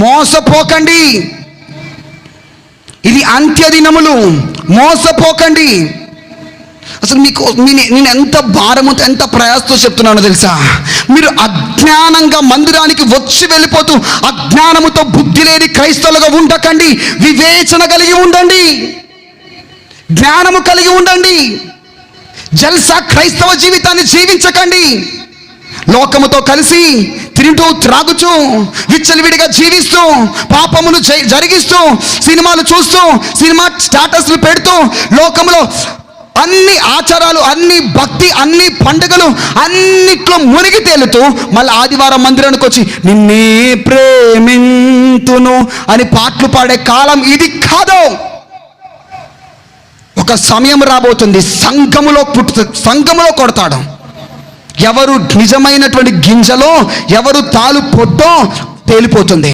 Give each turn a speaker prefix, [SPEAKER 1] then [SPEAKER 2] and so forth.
[SPEAKER 1] మోసపోకండి, ఇది అంత్యదినములు, మోసపోకండి. అసలు మీకు నేను ఎంత భారముతో ఎంత ప్రయాసతో చెప్తున్నానో తెలుసా? మీరు అజ్ఞానంగా మందిరానికి వచ్చి వెళ్ళిపోతూ అజ్ఞానముతో బుద్ధి లేని క్రైస్తవులుగా ఉండకండి. వివేచన కలిగి ఉండండి, జ్ఞానము కలిగి ఉండండి. జల్సా క్రైస్తవ జీవితాన్ని జీవించకండి. లోకముతో కలిసి తింటూ త్రాగుచూ విచ్చలవిడిగా జీవిస్తూ పాపమును జరిగిస్తూ సినిమాలు చూస్తూ సినిమా స్టాటస్లు పెడుతూ లోకములో అన్ని ఆచారాలు, అన్ని భక్తి, అన్ని పండుగలు అన్నిట్లో మునిగి తేలుతూ మళ్ళీ ఆదివారం మందిరానికి వచ్చి నిన్నే ప్రేమింతును అని పాటలు పాడే కాలం ఇది కాదు. ఒక సమయం రాబోతుంది, సంఘములో కొడతాడు. ఎవరు నిజమైనటువంటి గింజలో ఎవరు తాలు పొట్టో తేలిపోతుంది.